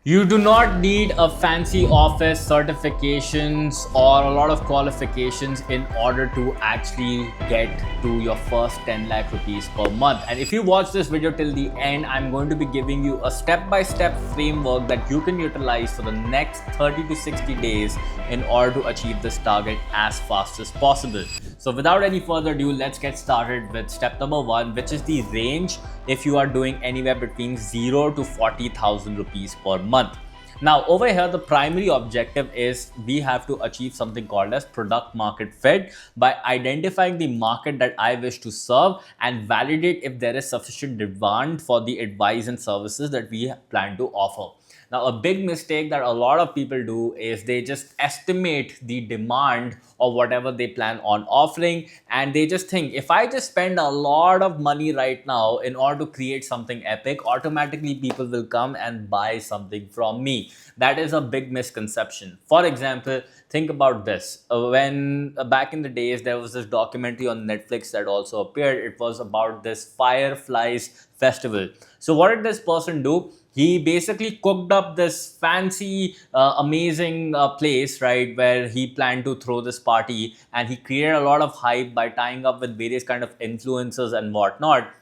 You do not need a fancy office certifications or a lot of qualifications in order to actually get to your first 10 lakh rupees per month. And if you watch this video till the end, I'm going to be giving you a step-by-step framework that you can utilize for the next 30 to 60 days in order to achieve this target as fast as possible. So without any further ado, let's get started with step number one, which is the range if you are doing anywhere between 0 to 40,000 rupees per month. Now over here, the primary objective is we have to achieve something called as product market fit by identifying the market that I wish to serve and validate if there is sufficient demand for the advice and services that we plan to offer. Now, a big mistake that a lot of people do is they just estimate the demand of whatever they plan on offering, and they just think if I just spend a lot of money right now in order to create something epic, automatically people will come and buy something from me. That is a big misconception. For example, think about this. When back in the days, there was this documentary on Netflix that also appeared. It was about this Fireflies festival. So what did this person do? He basically cooked up this fancy, amazing place, right, where he planned to throw this party, and he created a lot of hype by tying up with various kind of influencers and whatnot.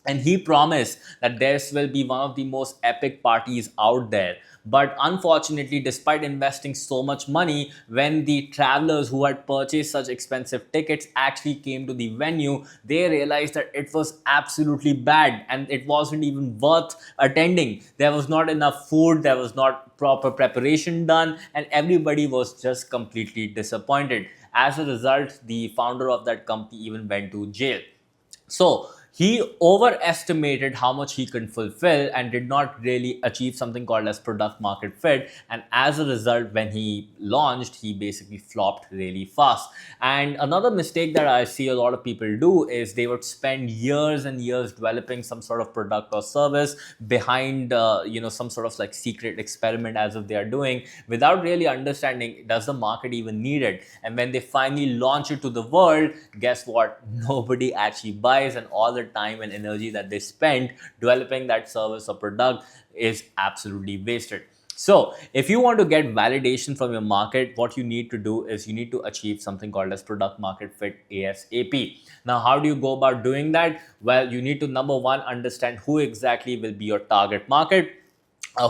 And he promised that this will be one of the most epic parties out there. But unfortunately, despite investing so much money, when the travelers who had purchased such expensive tickets actually came to the venue, they realized that it was absolutely bad and it wasn't even worth attending. There was not enough food, there was not proper preparation done, and everybody was just completely disappointed. As a result, the founder of that company even went to jail. So he overestimated how much he can fulfill and did not really achieve something called as product market fit. And as a result, when he launched, he basically flopped really fast. And another mistake that I see a lot of people do is they would spend years and years developing some sort of product or service behind, some sort of like secret experiment as if they are doing, without really understanding, does the market even need it? And when they finally launch it to the world, guess what? Nobody actually buys, and all the time and energy that they spend developing that service or product is absolutely wasted. So if you want to get validation from your market, what you need to do is you need to achieve something called as product market fit ASAP. Now, how do you go about doing that? Well, you need to, number one, understand who exactly will be your target market.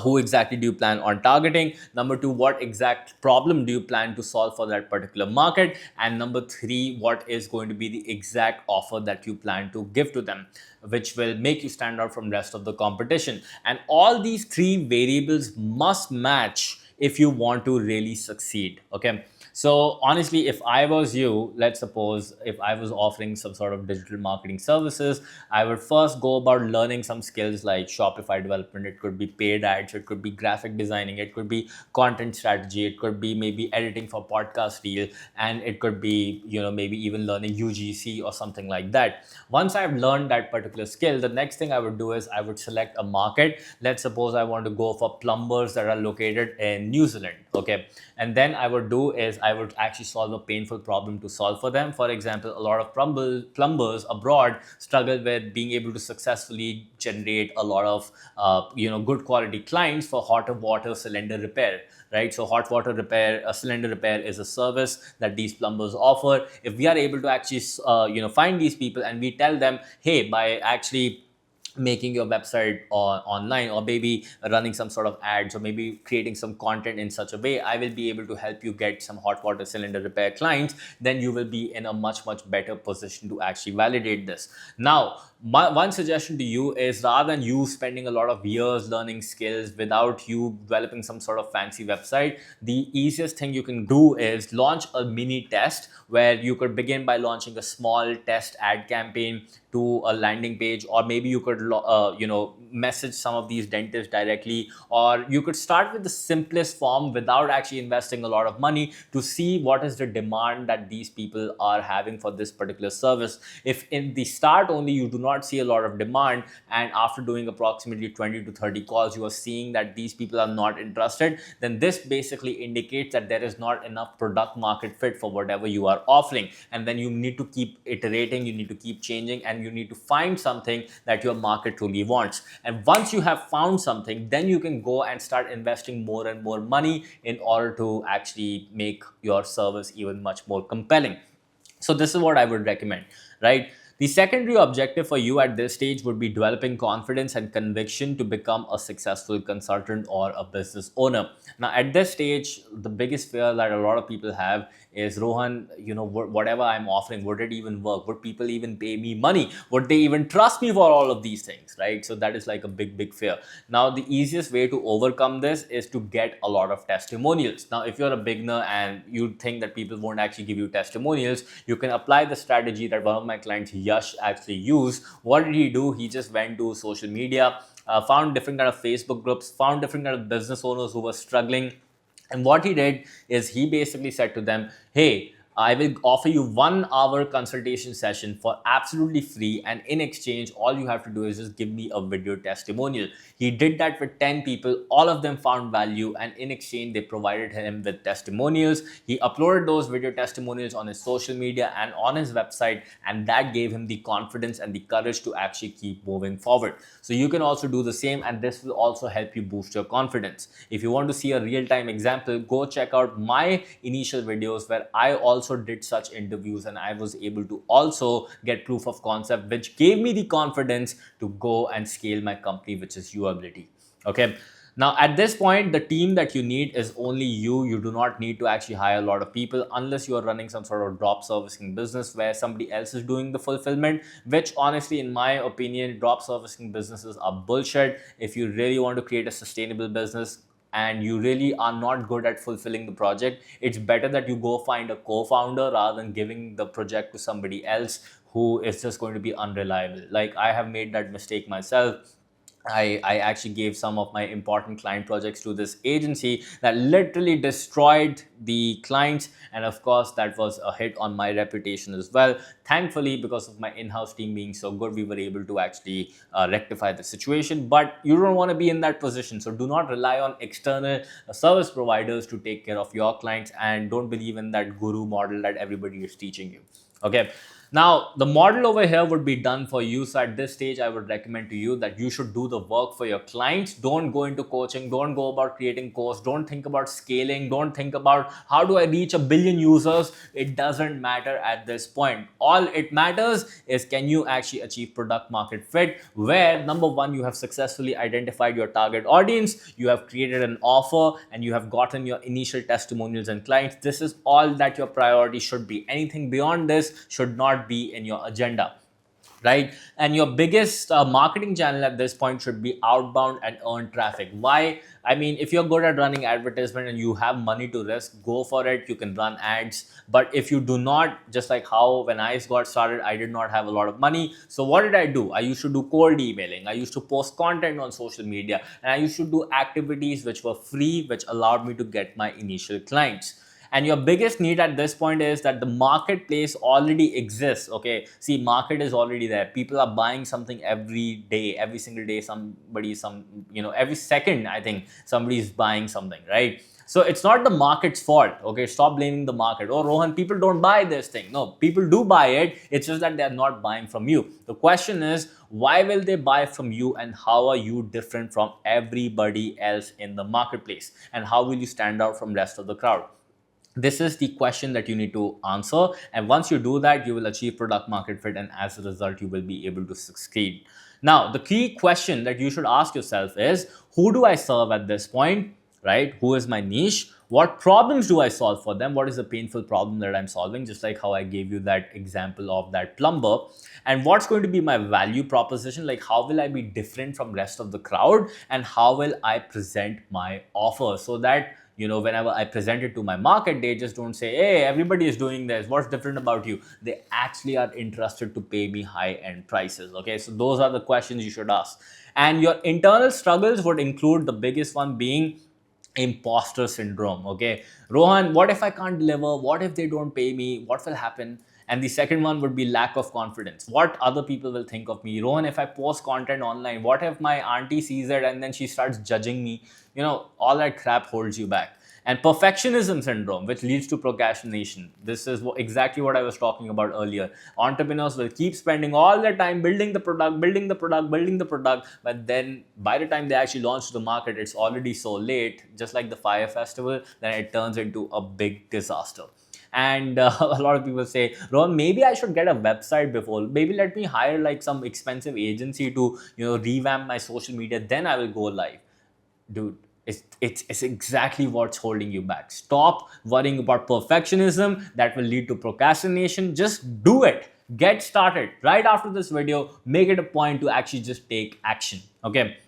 Who exactly do you plan on targeting? Number two, what exact problem do you plan to solve for that particular market? And number three, what is going to be the exact offer that you plan to give to them, which will make you stand out from the rest of the competition? And all these three variables must match if you want to really succeed. Okay. So honestly, if I was you, let's suppose if I was offering some sort of digital marketing services, I would first go about learning some skills like Shopify development. It could be paid ads, it could be graphic designing, it could be content strategy, it could be maybe editing for podcast reel, and it could be, maybe even learning UGC or something like that. Once I've learned that particular skill, the next thing I would do is I would select a market. Let's suppose I want to go for plumbers that are located in New Zealand. Okay. And then I would do is I would actually solve a painful problem to solve for them. For example, a lot of plumbers abroad struggle with being able to successfully generate a lot of good quality clients for hot water cylinder repair, right? So hot water repair, cylinder repair is a service that these plumbers offer. If we are able to actually find these people and we tell them, hey, by actually making your website or online, or maybe running some sort of ads, or maybe creating some content in such a way, I will be able to help you get some hot water cylinder repair clients, then you will be in a much better position to actually validate this. Now, one suggestion to you is, rather than you spending a lot of years learning skills without you developing some sort of fancy website, the easiest thing you can do is launch a mini test where you could begin by launching a small test ad campaign to a landing page, or maybe you could message some of these dentists directly, or you could start with the simplest form without actually investing a lot of money to see what is the demand that these people are having for this particular service. If in the start only you do not see a lot of demand, and after doing approximately 20 to 30 calls, you are seeing that these people are not interested, then this basically indicates that there is not enough product market fit for whatever you are offering. And then you need to keep iterating, you need to keep changing, and you need to find something that your market truly wants. And once you have found something, then you can go and start investing more and more money in order to actually make your service even much more compelling. So this is what I would recommend, right? The secondary objective for you at this stage would be developing confidence and conviction to become a successful consultant or a business owner. Now, at this stage, the biggest fear that a lot of people have is, Rohan, whatever I'm offering, would it even work? Would people even pay me money? Would they even trust me for all of these things, right? So that is like a big, big fear. Now, the easiest way to overcome this is to get a lot of testimonials. Now, if you're a beginner and you think that people won't actually give you testimonials, you can apply the strategy that one of my clients, Yash, actually used. What did he do? He just went to social media, found different kind of Facebook groups, found different kind of business owners who were struggling. And what he did is he basically said to them, hey, I will offer you 1 hour consultation session for absolutely free. And in exchange, all you have to do is just give me a video testimonial. He did that with 10 people. All of them found value. And in exchange, they provided him with testimonials. He uploaded those video testimonials on his social media and on his website. And that gave him the confidence and the courage to actually keep moving forward. So you can also do the same. And this will also help you boost your confidence. If you want to see a real-time example, go check out my initial videos where I also did such interviews, and I was able to also get proof of concept, which gave me the confidence to go and scale my company, which is your ability. Okay. Now, at this point, the team that you need is only you. You do not need to actually hire a lot of people unless you are running some sort of drop servicing business where somebody else is doing the fulfillment, which honestly, in my opinion, drop servicing businesses are bullshit. If you really want to create a sustainable business, and you really are not good at fulfilling the project, it's better that you go find a co-founder rather than giving the project to somebody else who is just going to be unreliable. Like, I have made that mistake myself. I actually gave some of my important client projects to this agency that literally destroyed the clients. And of course, that was a hit on my reputation as well. Thankfully, because of my in-house team being so good, we were able to actually rectify the situation. But you don't want to be in that position. So do not rely on external service providers to take care of your clients, and don't believe in that guru model that everybody is teaching you. Okay. Now, the model over here would be done for you. So at this stage, I would recommend to you that you should do the work for your clients. Don't go into coaching. Don't go about creating course. Don't think about scaling. Don't think about how do I reach 1 billion users. It doesn't matter at this point. All it matters is, can you actually achieve product market fit, where number one, you have successfully identified your target audience, you have created an offer, and you have gotten your initial testimonials and clients. This is all that your priority should be. Anything beyond this should not be in your agenda, right? And your biggest marketing channel at this point should be outbound and earned traffic. Why? I mean, if you're good at running advertisement and you have money to risk, go for it. You can run ads. But if you do not, just like how when I got started, I did not have a lot of money. So what did I do? I used to do cold emailing. I used to post content on social media, and I used to do activities which were free, which allowed me to get my initial clients. And your biggest need at this point is that the marketplace already exists. Okay, see, market is already there. People are buying something every day, every single day. Every second, I think somebody is buying something, right? So it's not the market's fault. Okay, stop blaming the market. Oh, Rohan, people don't buy this thing. No, people do buy it. It's just that they're not buying from you. The question is, why will they buy from you, and how are you different from everybody else in the marketplace? And how will you stand out from the rest of the crowd? This is the question that you need to answer. And once you do that, you will achieve product market fit. And as a result, you will be able to succeed. Now, the key question that you should ask yourself is, who do I serve at this point, right? Who is my niche? What problems do I solve for them? What is the painful problem that I'm solving? Just like how I gave you that example of that plumber. And what's going to be my value proposition? Like, how will I be different from rest of the crowd? And how will I present my offer so that, whenever I present it to my market, they just don't say, hey, everybody is doing this, what's different about you? They actually are interested to pay me high-end prices. Okay, so those are the questions you should ask. And your internal struggles would include the biggest one being imposter syndrome. Okay, Rohan, what if I can't deliver? What if they don't pay me? What will happen? And the second one would be lack of confidence. What other people will think of me? Rohan, if I post content online, what if my auntie sees it and then she starts judging me? All that crap holds you back. And perfectionism syndrome, which leads to procrastination. This is exactly what I was talking about earlier. Entrepreneurs will keep spending all their time building the product, building the product, building the product, but then by the time they actually launch to the market, it's already so late, just like the Fire Festival, then it turns into a big disaster. And a lot of people say, Ron, maybe I should get a website before. Maybe let me hire like some expensive agency to revamp my social media. Then I will go live. Dude, it's exactly what's holding you back. Stop worrying about perfectionism that will lead to procrastination. Just do it. Get started right after this video. Make it a point to actually just take action. Okay.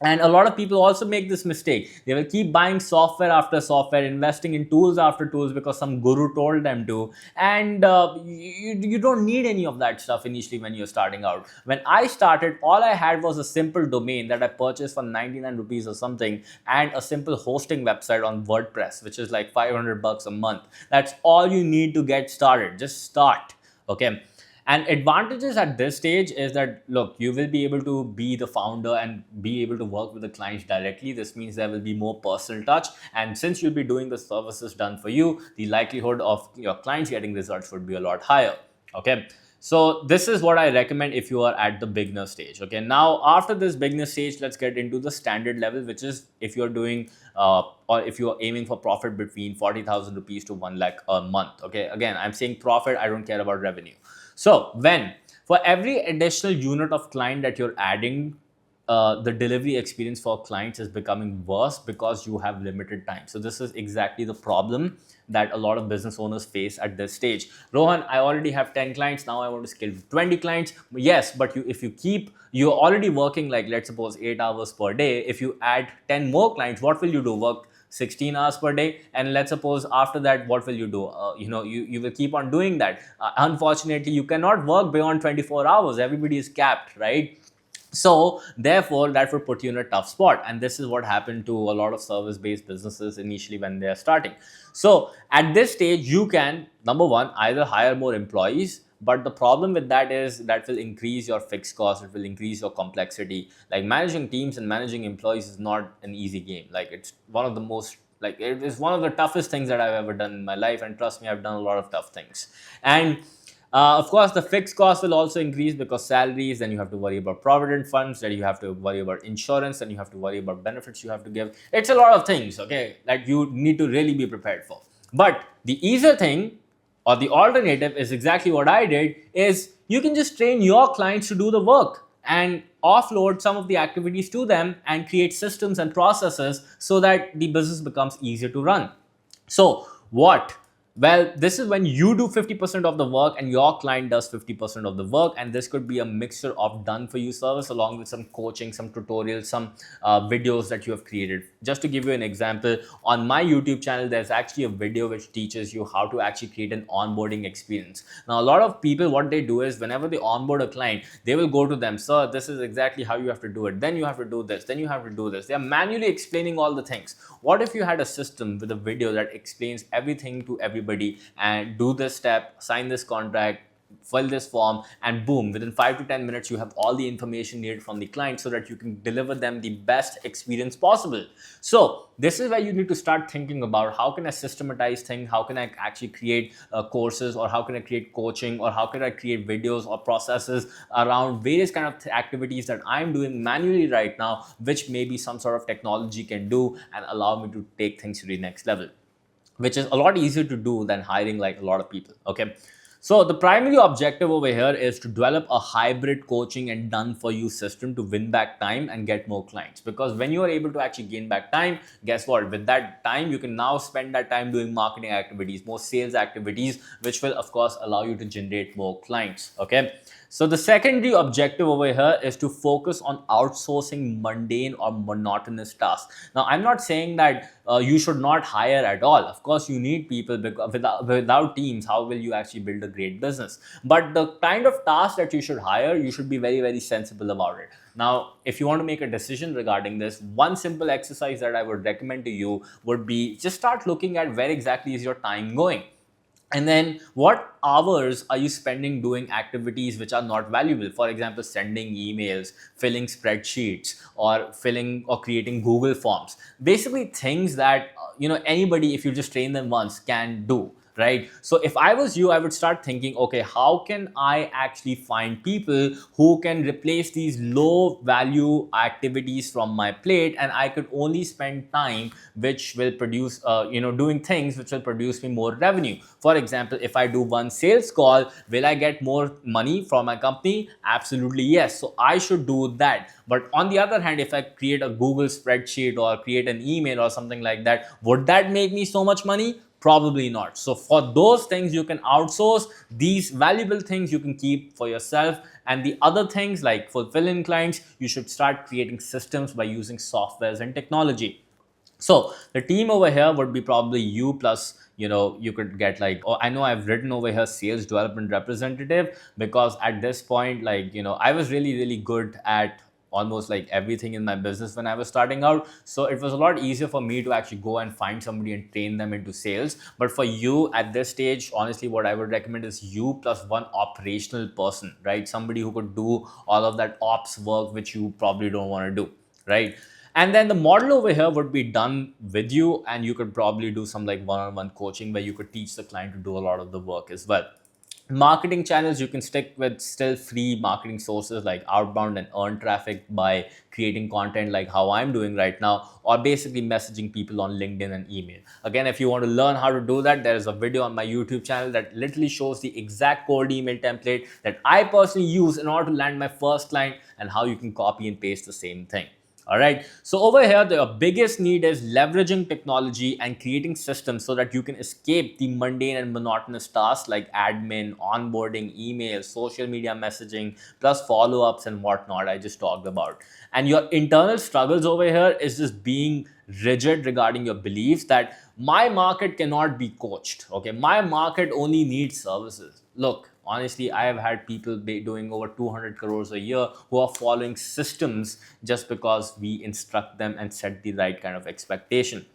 And a lot of people also make this mistake. They will keep buying software after software, investing in tools after tools because some guru told them to. And you don't need any of that stuff initially when you're starting out. When I started, all I had was a simple domain that I purchased for 99 rupees or something, and a simple hosting website on WordPress, which is like 500 bucks a month. That's all you need to get started. Just start. Okay. And advantages at this stage is that, look, you will be able to be the founder and be able to work with the clients directly. This means there will be more personal touch. And since you'll be doing the services done for you, the likelihood of your clients getting results would be a lot higher. Okay. So this is what I recommend if you are at the beginner stage. Okay. Now, after this beginner stage, let's get into the standard level, which is if you're doing or if you are aiming for profit between 40,000 rupees to 1 lakh a month. Okay. Again, I'm saying profit. I don't care about revenue. So for every additional unit of client that you're adding, the delivery experience for clients is becoming worse because you have limited time. So this is exactly the problem that a lot of business owners face at this stage. Rohan, I already have 10 clients. Now I want to scale to 20 clients. Yes, but you're already working like, let's suppose 8 hours per day. If you add 10 more clients, what will you do? Work 16 hours per day, and let's suppose after that, what will you do? You will keep on doing that. Unfortunately, you cannot work beyond 24 hours. Everybody is capped, right? So therefore, that would put you in a tough spot. And this is what happened to a lot of service-based businesses initially when they are starting. So at this stage, you can, number one, either hire more employees, but the problem with that is that will increase your fixed cost. It will increase your complexity. Like managing teams and managing employees is not an easy game. Like it's one of the most, like it is one of the toughest things that I've ever done in my life. And trust me, I've done a lot of tough things. And of course, the fixed cost will also increase because salaries, then you have to worry about provident funds, then you have to worry about insurance, and you have to worry about benefits you have to give. It's a lot of things, okay, that you need to really be prepared for. But the easier thing or the alternative is exactly what I did, is you can just train your clients to do the work and offload some of the activities to them and create systems and processes so that the business becomes easier to run. So what? Well, this is when you do 50% of the work and your client does 50% of the work. And this could be a mixture of done for you service along with some coaching, some tutorials, some videos that you have created. Just to give you an example, on my YouTube channel, there's actually a video which teaches you how to actually create an onboarding experience. Now, a lot of people, what they do is whenever they onboard a client, they will go to them, sir, this is exactly how you have to do it. Then you have to do this. Then you have to do this. They are manually explaining all the things. What if you had a system with a video that explains everything to everybody? And do this step, sign this contract, fill this form, and boom, within 5 to 10 minutes, you have all the information needed from the client so that you can deliver them the best experience possible. So this is where you need to start thinking about how can I systematize things, how can I actually create courses, or how can I create coaching, or how can I create videos or processes around various kind of activities that I'm doing manually right now, which maybe some sort of technology can do and allow me to take things to the next level, which is a lot easier to do than hiring like a lot of people. Okay. So the primary objective over here is to develop a hybrid coaching and done for you system to win back time and get more clients. Because when you are able to actually gain back time, guess what? With that time, you can now spend that time doing marketing activities, more sales activities, which will of course allow you to generate more clients. Okay. So the secondary objective over here is to focus on outsourcing mundane or monotonous tasks. Now, I'm not saying that you should not hire at all. Of course, you need people, because without teams, how will you actually build a great business? But the kind of tasks that you should hire, you should be very, very sensible about it. Now, if you want to make a decision regarding this, one simple exercise that I would recommend to you would be just start looking at where exactly is your time going. And then what hours are you spending doing activities which are not valuable? For example, sending emails, filling spreadsheets, or filling or creating Google forms. Basically things that anybody, if you just train them once, can do, right? So if I was you, I would start thinking, okay, how can I actually find people who can replace these low value activities from my plate, and I could only spend time which will produce doing things which will produce me more revenue. For example, if I do one sales call, will I get more money from my company? Absolutely yes. So I should do that. But on the other hand, if I create a Google spreadsheet or create an email or something like that, would that make me so much money? Probably not. So for those things you can outsource. These valuable things you can keep for yourself, and the other things like fulfilling clients, you should start creating systems by using softwares and technology. So the team over here would be probably you plus, you could get like, oh, I know I've written over here sales development representative, because at this point, like, I was really, really good at almost like everything in my business when I was starting out. So it was a lot easier for me to actually go and find somebody and train them into sales. But for you at this stage, honestly, what I would recommend is you plus one operational person, right? Somebody who could do all of that ops work, which you probably don't want to do, right? And then the model over here would be done with you, and you could probably do some like one-on-one coaching where you could teach the client to do a lot of the work as well. Marketing channels, you can stick with still free marketing sources like outbound and earn traffic by creating content like how I'm doing right now, or basically messaging people on LinkedIn and email. Again, if you want to learn how to do that, there is a video on my YouTube channel that literally shows the exact cold email template that I personally use in order to land my first client, and how you can copy and paste the same thing. All right. So over here, the biggest need is leveraging technology and creating systems so that you can escape the mundane and monotonous tasks like admin, onboarding, email, social media messaging, plus follow-ups and whatnot I just talked about. And your internal struggles over here is just being rigid regarding your beliefs that my market cannot be coached. Okay. My market only needs services. Look, honestly, I have had people doing over 200 crores a year who are following systems just because we instruct them and set the right kind of expectation.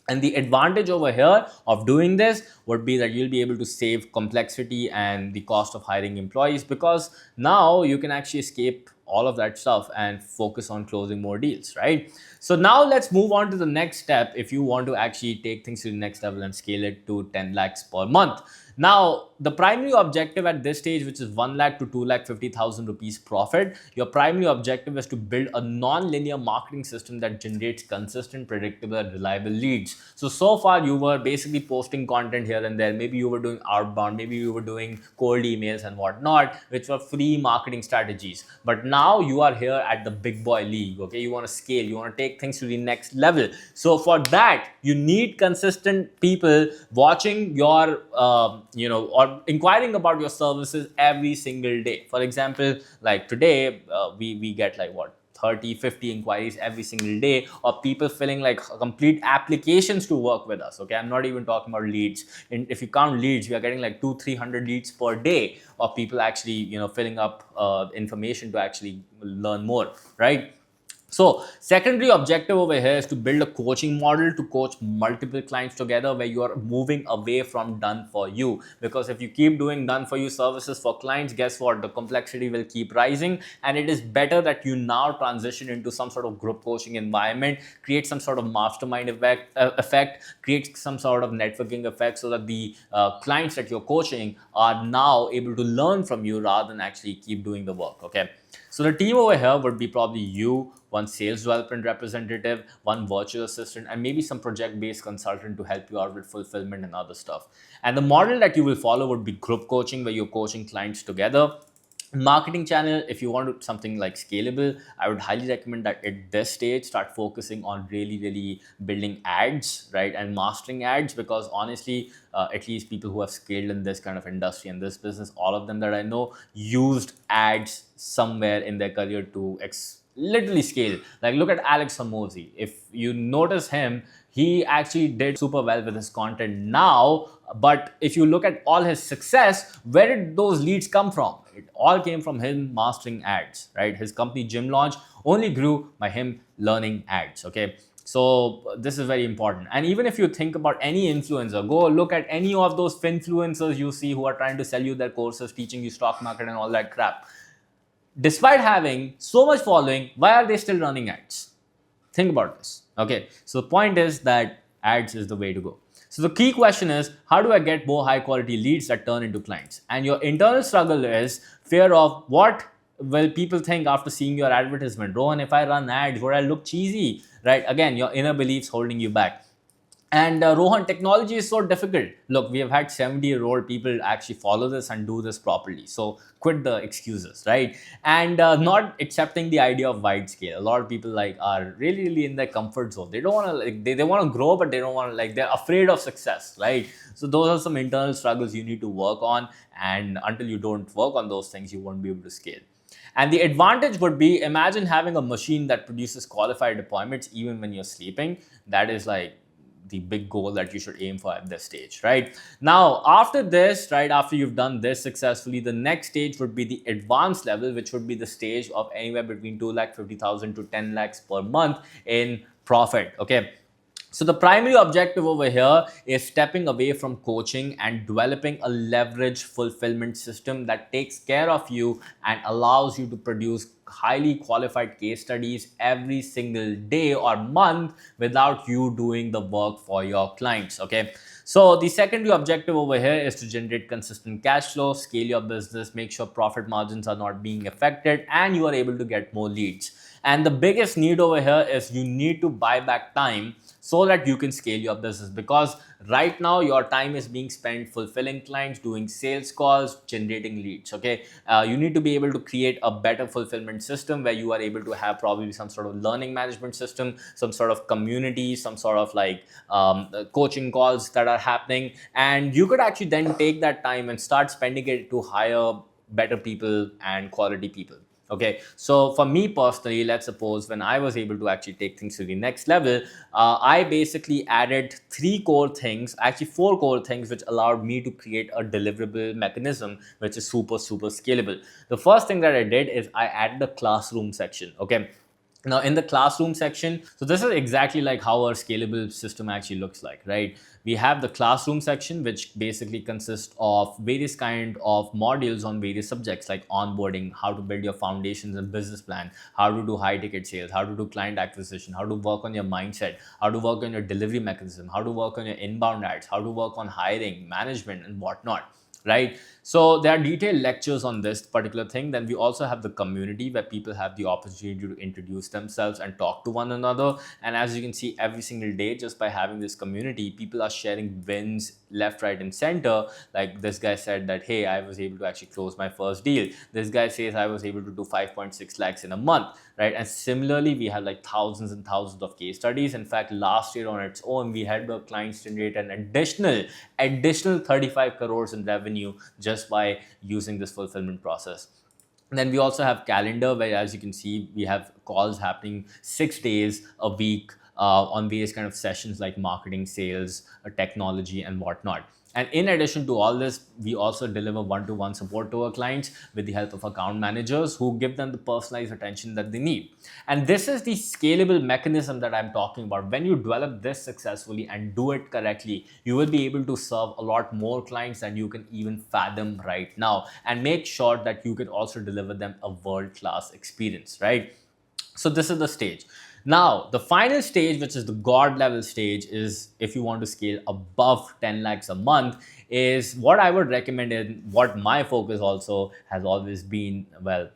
And the advantage over here of doing this would be that you'll be able to save complexity and the cost of hiring employees, because now you can actually escape all of that stuff and focus on closing more deals, right? So now let's move on to the next step if you want to actually take things to the next level and scale it to 10 lakhs per month. Now, the primary objective at this stage, which is 1 lakh to 2 lakh 50,000 rupees profit, your primary objective is to build a non-linear marketing system that generates consistent, predictable, and reliable leads. So far you were basically posting content here and there. Maybe you were doing outbound, maybe you were doing cold emails and whatnot, which were free marketing strategies. But now you are here at the big boy league, okay? You want to scale, you want to take things to the next level. So for that, you need consistent people watching your, or inquiring about your services every single day. For example, like today, we get like what? 30, 50 inquiries every single day, or people filling like complete applications to work with us. Okay, I'm not even talking about leads. And if you count leads, we are getting like 200-300 leads per day of people actually, filling up information to actually learn more, right? So secondary objective over here is to build a coaching model to coach multiple clients together, where you are moving away from done for you. Because if you keep doing done for you services for clients, guess what? The complexity will keep rising, and it is better that you now transition into some sort of group coaching environment, create some sort of mastermind effect, create some sort of networking effect, so that the clients that you're coaching are now able to learn from you rather than actually keep doing the work. Okay. So the team over here would be probably you, one sales development representative, one virtual assistant, and maybe some project-based consultant to help you out with fulfillment and other stuff. And the model that you will follow would be group coaching, where you're coaching clients together. Marketing channel, if you want something like scalable, I would highly recommend that at this stage start focusing on really building ads, right, and mastering ads. Because honestly, at least people who have scaled in this kind of industry and this business, all of them that I know used ads somewhere in their career to literally scale. Like look at Alex Hormozi. If you notice him, he actually did super well with his content now. But if you look at all his success, where did those leads come from? It all came from him mastering ads, right? His company Gym Launch only grew by him learning ads, okay? So this is very important. And even if you think about any influencer, go look at any of those finfluencers you see who are trying to sell you their courses, teaching you stock market and all that crap. Despite having so much following, why are they still running ads? Think about this. Okay, so the point is that ads is the way to go. So the key question is, how do I get more high quality leads that turn into clients? And your internal struggle is fear of what will people think after seeing your advertisement. Rohan, if I run ads, would I look cheesy? Right? Again, your inner beliefs holding you back. And Rohan, technology is so difficult. Look, we have had 70-year-old people actually follow this and do this properly. So quit the excuses, right? And not accepting the idea of wide scale. A lot of people like are really, really in their comfort zone. They don't want to like they want to grow, but they don't want to like they're afraid of success, right? So those are some internal struggles you need to work on. And until you don't work on those things, you won't be able to scale. And the advantage would be imagine having a machine that produces qualified appointments even when you're sleeping. That is like the big goal that you should aim for at this stage, right? Now, after this, right, after you've done this successfully, the next stage would be the advanced level, which would be the stage of anywhere between 2,50,000 to 10 lakhs per month in profit, okay? So the primary objective over here is stepping away from coaching and developing a leverage fulfillment system that takes care of you and allows you to produce highly qualified case studies every single day or month without you doing the work for your clients, okay? So the secondary objective over here is to generate consistent cash flow, scale your business, make sure profit margins are not being affected, and you are able to get more leads. And the biggest need over here is you need to buy back time so that you can scale your business, because right now your time is being spent fulfilling clients, doing sales calls, generating leads, okay? You need to be able to create a better fulfillment system where you are able to have probably some sort of learning management system, some sort of community, some sort of like coaching calls that are happening, and you could actually then take that time and start spending it to hire better people and quality people. Okay, so for me personally, let's suppose when I was able to actually take things to the next level, I basically added actually four core things, which allowed me to create a deliverable mechanism, which is super, super scalable. The first thing that I did is I added a classroom section. Okay. Now in the classroom section, so this is exactly like how our scalable system actually looks like, right? We have the classroom section, which basically consists of various kind of modules on various subjects like onboarding, how to build your foundations and business plan, how to do high ticket sales, how to do client acquisition, how to work on your mindset, how to work on your delivery mechanism, how to work on your inbound ads, how to work on hiring, management and whatnot, right? So there are detailed lectures on this particular thing. Then we also have the community where people have the opportunity to introduce themselves and talk to one another. And as you can see, every single day, just by having this community, people are sharing wins left, right, and center. Like this guy said that, hey, I was able to actually close my first deal. This guy says I was able to do 5.6 lakhs in a month, right? And similarly, we have like thousands and thousands of case studies. In fact, last year on its own, we had the clients generate an additional 35 crores in revenue just by using this fulfillment process. And then we also have calendar, where as you can see, we have calls happening 6 days a week on various kind of sessions like marketing, sales, technology and whatnot. And in addition to all this, we also deliver one-to-one support to our clients with the help of account managers who give them the personalized attention that they need. And this is the scalable mechanism that I'm talking about. When you develop this successfully and do it correctly, you will be able to serve a lot more clients than you can even fathom right now, and make sure that you can also deliver them a world-class experience, right? So this is the stage. Now, the final stage, which is the God level stage, is if you want to scale above 10 lakhs a month, is what I would recommend, and what my focus also has always been, well,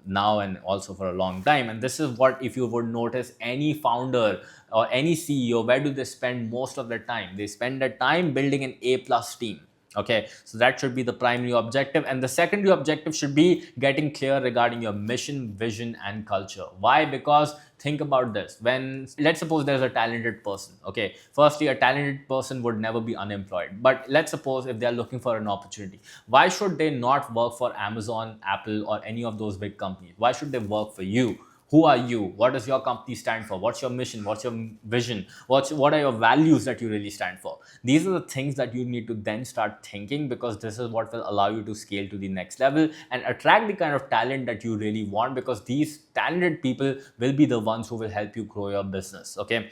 now and also for a long time. And this is what, if you would notice, any founder or any CEO, where do they spend most of their time? They spend their time building an A+ team. Okay, so that should be the primary objective. And the secondary objective should be getting clear regarding your mission, vision, and culture. Why? Because think about this. When, let's suppose there's a talented person. Okay, firstly, a talented person would never be unemployed. But let's suppose if they're looking for an opportunity, why should they not work for Amazon, Apple, or any of those big companies? Why should they work for you? Who are you? What does your company stand for? What's your mission? What's your vision? What are your values that you really stand for? These are the things that you need to then start thinking, because this is what will allow you to scale to the next level and attract the kind of talent that you really want, because these talented people will be the ones who will help you grow your business. Okay.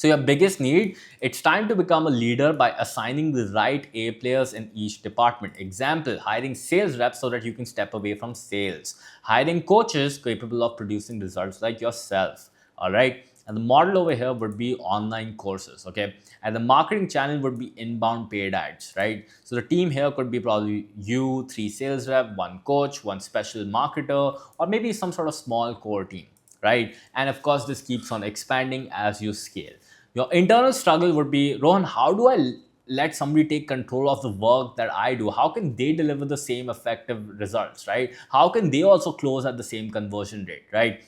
So your biggest need, it's time to become a leader by assigning the right A players in each department. Example, hiring sales reps so that you can step away from sales. Hiring coaches capable of producing results like yourself. All right. And the model over here would be online courses. Okay. And the marketing channel would be inbound paid ads, right? So the team here could be probably you, 3 sales rep, 1 coach, 1 special marketer, or maybe some sort of small core team, right? And of course, this keeps on expanding as you scale. Your internal struggle would be, Rohan, how do I let somebody take control of the work that I do? How can they deliver the same effective results, right? How can they also close at the same conversion rate, right?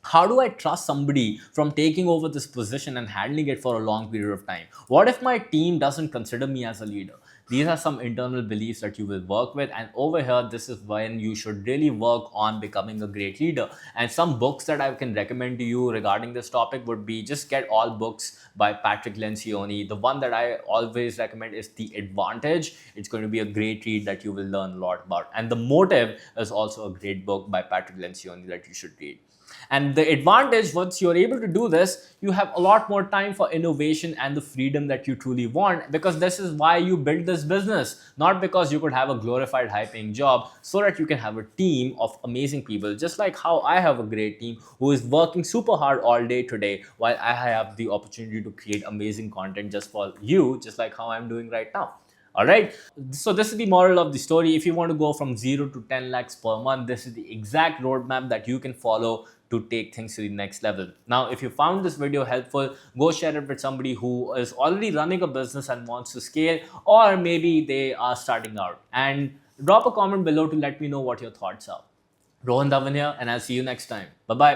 How do I trust somebody from taking over this position and handling it for a long period of time? What if my team doesn't consider me as a leader? These are some internal beliefs that you will work with. And over here, this is when you should really work on becoming a great leader. And some books that I can recommend to you regarding this topic would be, just get all books by Patrick Lencioni. The one that I always recommend is The Advantage. It's going to be a great read that you will learn a lot about. And The Motive is also a great book by Patrick Lencioni that you should read. And the advantage, once you're able to do this, you have a lot more time for innovation and the freedom that you truly want, because this is why you built this business, not because you could have a glorified high paying job, so that you can have a team of amazing people, just like how I have a great team who is working super hard all day today, while I have the opportunity to create amazing content just for you, just like how I'm doing right now. All right. So this is the moral of the story. If you want to go from 0 to 10 lakhs per month, this is the exact roadmap that you can follow to take things to the next level. Now, if you found this video helpful, go share it with somebody who is already running a business and wants to scale, or maybe they are starting out. And drop a comment below to let me know what your thoughts are. Rohan Dhawan here, and I'll see you next time. Bye-bye.